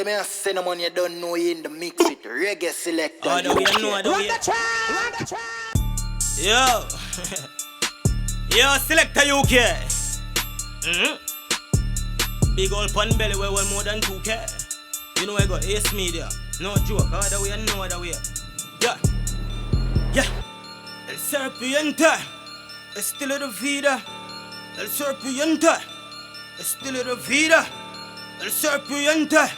you may send them on you don't know you in the mix with reggae selector. Oh, no, we know that we. Yo. Yo, Selecta UK. Big old pun belly where we're more than 2K. You know I got Ace Media. No joke, other way and no other way. Yeah. Yeah. El serpiente. Estilo de vida. El serpiente. Estilo de vida. El serpiente.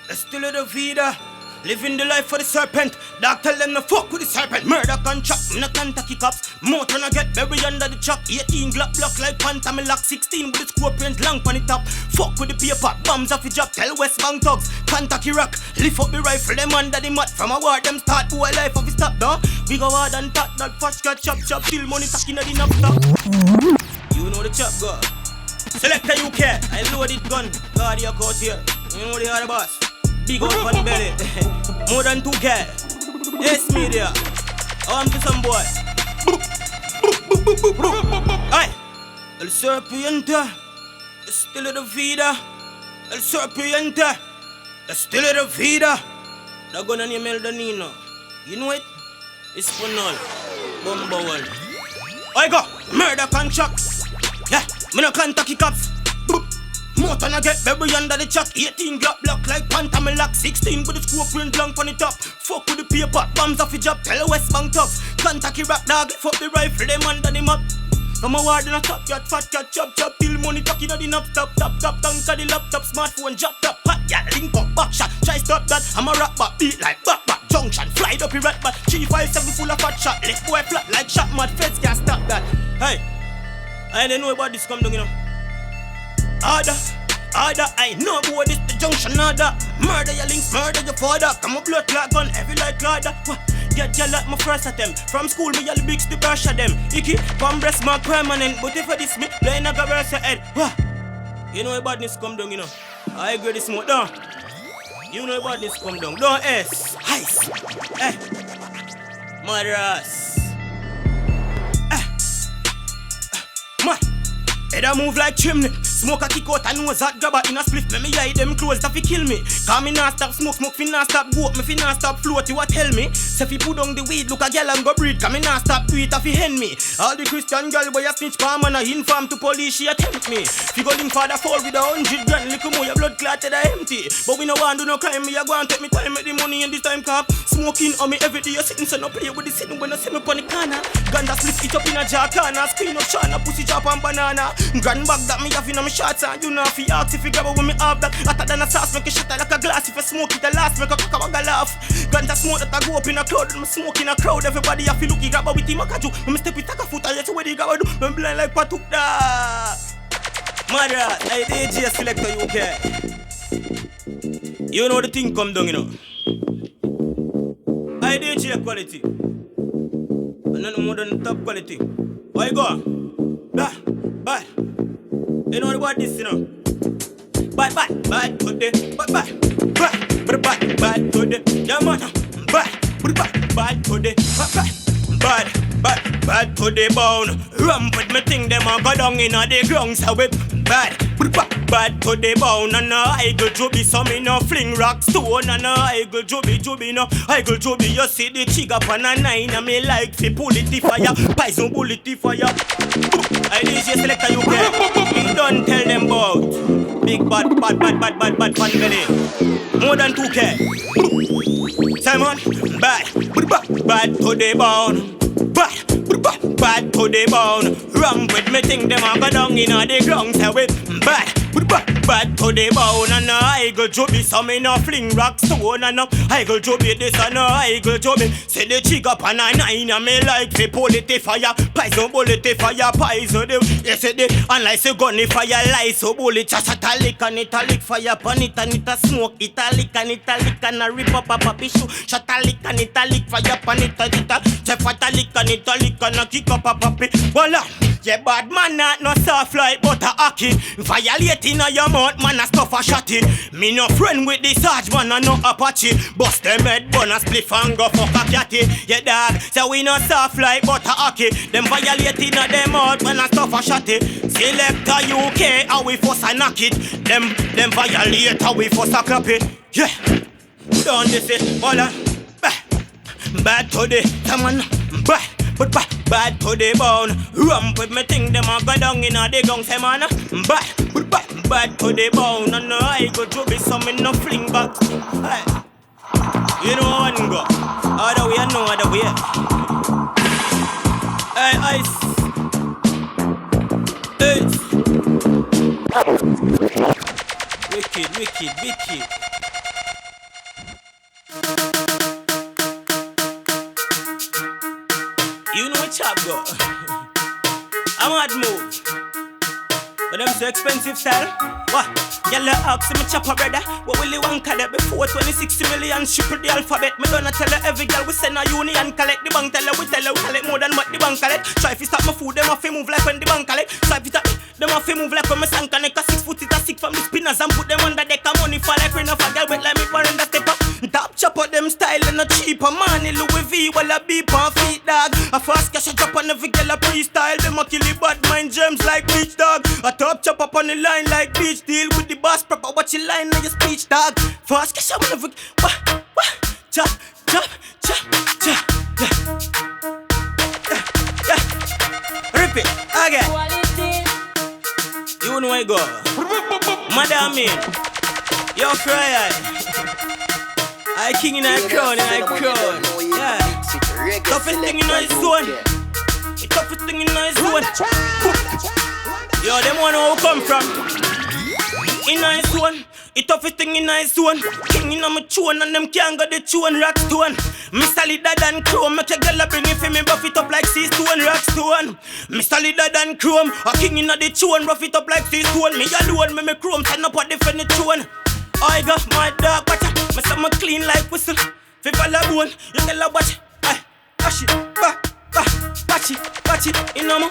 Estilo de vida. Living the life for the serpent. Dog tell them no fuck with the serpent. Murder contract, me no Kentucky cops. Motor no get buried under the truck. 18 Glock block like Phantom lock. 16 with the scorpions long on the top. Fuck with the paper, bombs off the job. Tell West Bank thugs, Kentucky rock. Lift up the rifle, them under the mat. From a war, them start boy life of the stop, no? We go hard and talk, that fast got chop chop. Till money talking at the knob stop. You know the chop go. Selecta UK, I loaded gun. Kardiak out here. You know the other boss. Big old pan belly. More than 2K. Ace Media. Arm to some boy. Aye. El serpiente. Estilo de vida. El serpiente. Estilo de vida. Da gonna name El Danino. You know it? It's Funol. Bumbo one. I go. Murder contracts. Yeah. Me no Kentucky cops. Motor no get baby under the chuck. 18 Glock block like Phantom lock. 16 with the scorpion long on the top. Fuck with the paper, bombs off the job. Tell West Bank thugs, Kentucky rock dog. Lift up the rifle, them under the map. From a ward in a top cat, fat cat, chop chop. Till money talking on the knob, top top top. Tank of the laptop, smartphone, drop top. Hot yeah, link up, back shot. Try stop that, I'm a rap back, beat like back. Junction, fly up the rat bat. 357 full of fat shot. Left boy flat like shot mad. Feds can't stop that. Hey, I didn't know about this come down, you know. Order, I know about this, the junction order. Murder your links, murder your father. Come a blood clot gun, heavy like ladder. Get ya like my first attempt. From school, me all the bigs to brush at them. Icky, from breast mark permanent. But if I this me, playing a garage your head. You know about this come down, you know. I agree this smoke down. You know about this come down. Don't S, ice, mother ass. Man, head a move like chimney. Smoke a kick out and nose hot grabber in a split. Me eye them close that fi kill me. Cause me nah stop smoke fi nah stop goat. Me fi nah stop float, you what tell me? Say fi put down the weed, look a girl and go breed. Cause me nah stop do it a fi hen me. All the Christian girl boy a snitch palm and a inform to police she attempt me. Fi go link for the fall with 100 grand. Little more your blood clotted a empty. But we no want do no crime, me a go and take me time. Make the money in this time cop. Smoking on me every day, you sitting so no play with the sitting when I see me pon the corner. Ganda slip it up in a jar corner. Screen up China, pussy chop and banana. Grand bag that me have in a me shots and you know fi ask if you grab it when me have that. Hotter than a sauce, make it shatter like a glass. If I smoke it a last, make a cock a laugh. Ganda smoke that I go up in a cloud, and me smoke in a crowd. Everybody have to look, he grab it with him a kaju. When me step it, take a foot, and that's what he grab it do. Me blind like Patuk da. Mother, I DJ Selecta UK. You know the thing come down, you know. I DJ quality. And none more than top quality. Why go? Bad. You know about this, you know. Bad today. Bad today. Yeah, man. Bad today. Bad today, bound. Ramp with me thing, them a go down in the ground, so we bad today, bound. And I go joby, so me no fling rock stone. And I go joby, no. I go joby, you see the trigger pan a 9. And me like fi pull it the fire, poison bullet the fire. I DJ Selecta UK. Me don't tell them about big bad fan belly. More than 2K. Simon, bad today, bound. Bad to the bone. Ramp with me think them a go down in the ground. Say we bad to the bone. And I go joby, so me no fling rock stone. And I go joby this and I go joby. Say the chick up on a 9 and me like fi pull it the fire. Poison bullet the fire, poison the. Yes it the. Unless you gun the fire light, so bullet just a lick and it a lick fire pan it and it a smoke. It a lick and a rip up a papi shoe. Shut a lick and it a lick fire pan it a. Say fat a lick and it a lick and a kick up a papi. Voila. Yeah, bad man not no soft like butter hockey. Violating on your mouth, man, a stuff a shotty. Me no friend with the Sarge, man, a no Apache. Bust them head, bun a spliff and go fuck a catty. Yeah, dog, so we no soft like butter hockey. Them violating on them mouth, man, a stuff a shotty. Selecta UK, how we fuss a knock it. Them violate, how we fuss a clap it. Yeah, don't this it, hold on. Bad today, come on, but bad to the bone. Rump with me thing, them a go down in a the gong, say man. Bad to the bone. And I go to be some in no fling back. Hey. You know one go. Other way, no other way. Hey, ice. Wicked. You know which chop go. I'm hard move. But them so expensive style. What? Y'all ask me chop a brother. What will you want collect before 20-60 million? Triple the alphabet. Me gonna tell her every girl we send a union collect the bank. Tell her we collect more than what the bank collect. Try if you stop my food, them off move like when the bank collect. Try if you stop them off move like when my son connect. 6 foot it a 6 from the spinners and put them under deck. Money fall like rain off a girl wet like me parent that step up. Top chop out them style and a cheaper money. Louis V while a beep on feet dog. A fast cash a drop on every girl a freestyle. Them a kill the bad mind gems like beach dog. A top chop up on the line like beach deal with the boss proper watch your line on your speech dog. Fast cash on every chop. Rip it again. You know I go. Madam in. Yo cry. I king in a crown, yeah. Toughest thing in my zone. The toughest thing in my zone. Yo, them one who come from. In my zone. The toughest thing in my zone. King in my tune and them can't go the tune rock stone. Me solidder than chrome. Make a girl bring it for me, buff it up like sea stone, rock stone. Me solidder than chrome. A king in the tune, rough it up like sea stone. Me alone, me chrome, turn up a different tune. I got my dog, watch it. Me say me clean like whistle. Fiva la bone, you tell her watch it. Aye, watch it, watch it. You know me,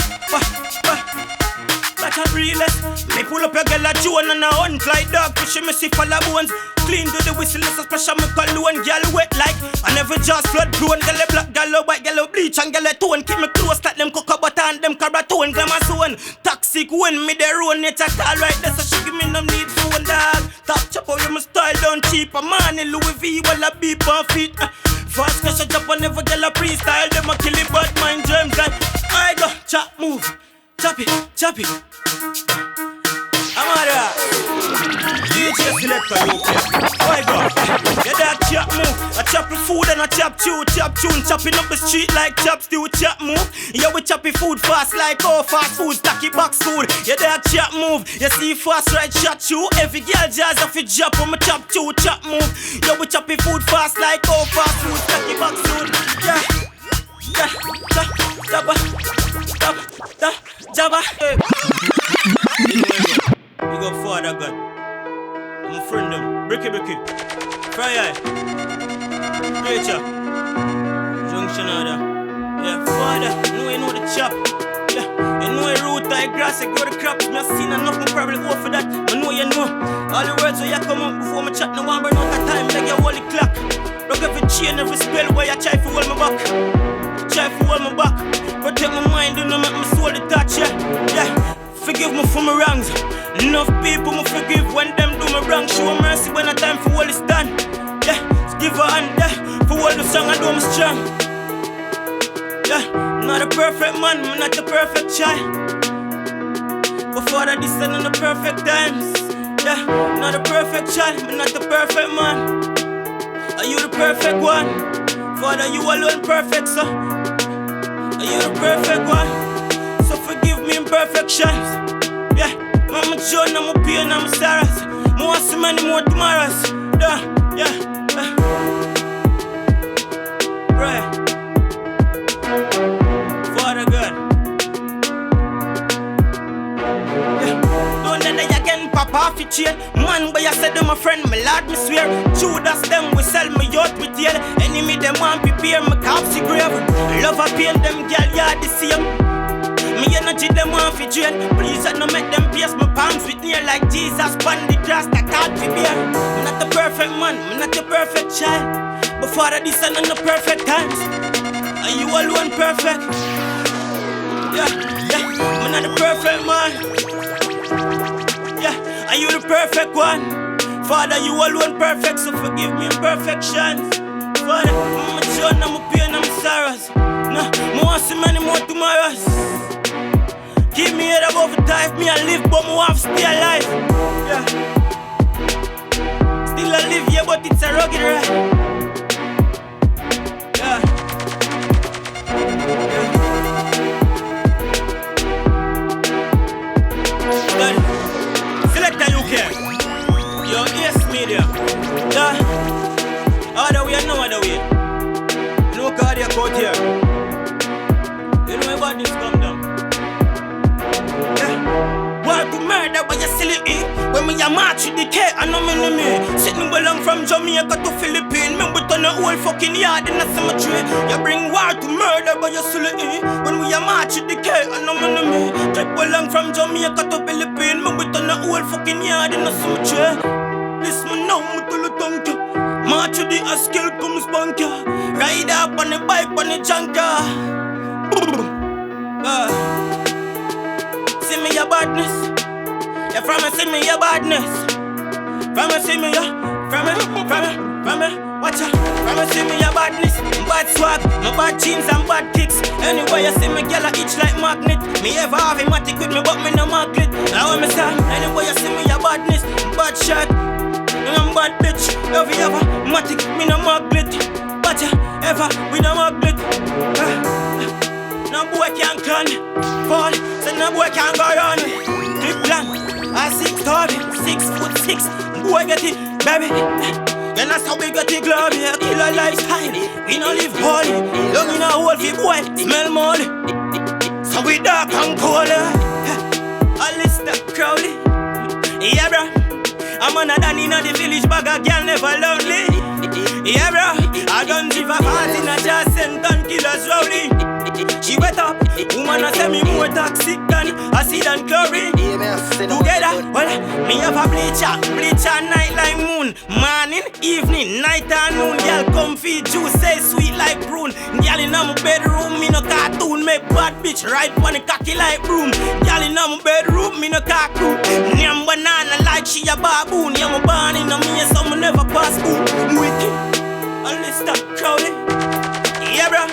like a realist. Me pull up a girl a Joan and a hunt like dog. Fish me see fall bones. Clean to the whistle, it's a special me cologne. Girl wet like, and every just flood blown. Girl a black, girl a white, girl a bleach and girl a tone. Keep me close like them cocoa butter and them carrotone. Glamour zone, toxic when me the road. Nature call right there, so she give me no need phone dog. Top chop out, you my style down cheap. A man in Louis V, while a beep on feet. Fast cash a drop on every girl a freestyle. Them a kill it, bad mind germs like I go, chop, move, chop it. I'm out of DJ Selecta UK. Oh God, yeah that chop move. I chop the food and I chop tune. Chopping up the street like chop stew, chop move. Yeah we choppy food fast like fast food. Tacky box food. Yeah that chop move. You see fast right shot you. Every girl jazz off it drop on my chop too, chop move. Yeah we choppy food fast like fast food. Tacky box food. Yeah. Jabba. Hey. You go fada God. I'm a friend them. Bricky. Fire. Preacher. Junction order. Yeah, fada. You know the chop. Yeah. You know a root like grass. I grow the crops. Me seen enough. Me probably go for that. I know you know. All the words where you come up before me chat. No one burn out that time. Like your holy clock. Rock every chain, every spell where you try to hold me back. Protect my mind, do not make my soul detach, yeah. Forgive me for my wrongs. Enough people me forgive when them do me wrong. Show mercy when the time for all is done. Yeah, give her hand there. For all the song I do me strong. Yeah, not a perfect man, I'm not a perfect child. But Father, this is not the perfect times. Yeah, not a perfect child, I'm not the perfect man. Are you the perfect one? Father, you alone perfect, so are you the perfect one? So forgive me imperfections. Yeah, Mama John, I'm a pain, I'm sorrows. More so many more tomorrows. Yeah. Pray. Father God. Yeah. Don't let that again pop off your chain. Man, but you said them a friend, my lord, me swear. Judas them, we sell me yacht with tail. Enemy them want prepare, my calves grave. Love a pain, them girl, yeah, the same. Me and a imagine them want fi drain. Please I no make them pierce my palms with near like Jesus on the cross that can't be bear. I'm not the perfect man, I'm not the perfect child, but Father this and the perfect times. Are you alone perfect? Yeah, I'm not the perfect man. Yeah, are you the perfect one? Father, you alone perfect, so forgive me imperfections. Father, I'm a joy, I'm a pain, I'm sorrows. Nah, I want see many more tomorrows. Keep me head above the dive, me I live, but I want to stay alive. Yeah. Still I live here, but it's a rugged ride. Yeah. Yeah. Selecta UK. Yo, Ace Media. Yeah. Other way, no other way. No cardiac out here. You know about this come down. Yeah. Want to murder but you silly in. When me a march with the K and no me. Sitting belong from Jamaica to Philippines. Me put on a whole fucking yard in a cemetery. You bring war to murder but you silly in. When we a march with the K and no me. Trip belong from Jamaica to Philippines. Me put on a whole fucking yard in a cemetery. This man now me to the tongue. March with the skill comes bunker. Ride up on the bike on the junker. See me your badness. You from me see me your badness. From me see me your. From me. Watch out. From me see me your badness. Bad swag, my bad jeans and bad kicks. Anyway you see me gyal a itch like magnet. Me ever have a matic with me but me no magnet. Now when me say anyway you see me your badness. Bad shot. I'm bad bitch, ever matic, me no magnet. But ever, we no magnet. No boy can clan, fall, so no boy can go run. Clip plan, I 6'6", boy get it, baby. Then that's how we get it glory, killer lifestyle. We no live holy, young in a hole fi boy, smell molly. So we dark and cold, Alistair Crowley, yeah bro. I'm on a dan in the village, bag a girl never lonely. Yeah bro, I don't give a part in a jazz and killers rolling. She wet up, woman a say me more toxic than acid and chlorine. Together, well, me have a bleacher night like moon. Morning, evening, night and noon. Girl come feed juice, say sweet like prune. Girl in my bedroom, me no cartoon. Make bad bitch ride on the cocky like broom. Girl in my bedroom, me no cartoon. Nyam banana like she a baboon. Yeah, me born in a me, so me never pass food. Wikid, Alistair Crowley. Yeah, bro.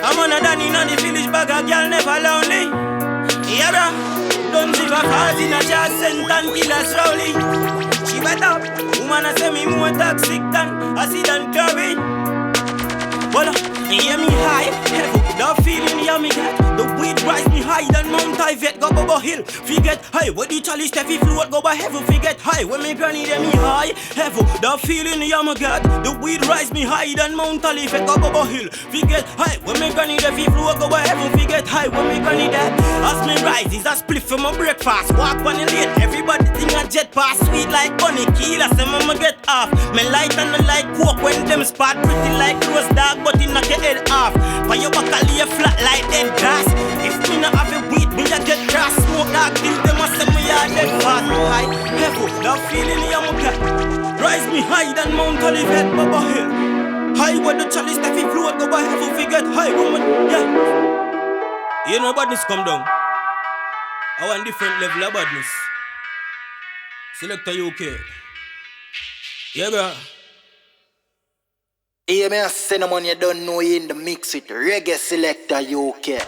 I'm on a dan in the village, bag a girl never lonely. Yeah, bro. Don't give a cause in a jazz and killers rolling. She wet up, woman a say me more toxic than acid and chlorine. Well, hear me high, heavy, the feeling yeah me get. The weed rise me high than Mount Ivet, go over hill. Forget high, what the chalice Steffi float go by heaven. Forget high, when me granny them me high, heavy, the feeling yeah me get. The weed rise me high than Mount Ivet, go over hill. Forget high, when me granny Steffi float go by heaven. Forget high, when me granny that. As me rise, is a split for my breakfast. Walk on the lane, everybody think a jet pass. Sweet like honey, killer, say mama get off. Me light and the light coke when them spot pretty like rose dog, but it knock your head off. But your back a lay flat like dead grass. If me not have a weed, me a get grass. Smoke dog till them a say me a dead fast. High, heavy, that feeling in my cat. Rise me high than Mount Olivet, Baba Hill. High where the chalice that fi float go by heaven. Forget high woman, yeah. You know badness come down. I want different level of badness. Selecta UK. Yeah, bro. Yeah, me a cinnamon, you don't know you in the mix with Reggae Selecta UK.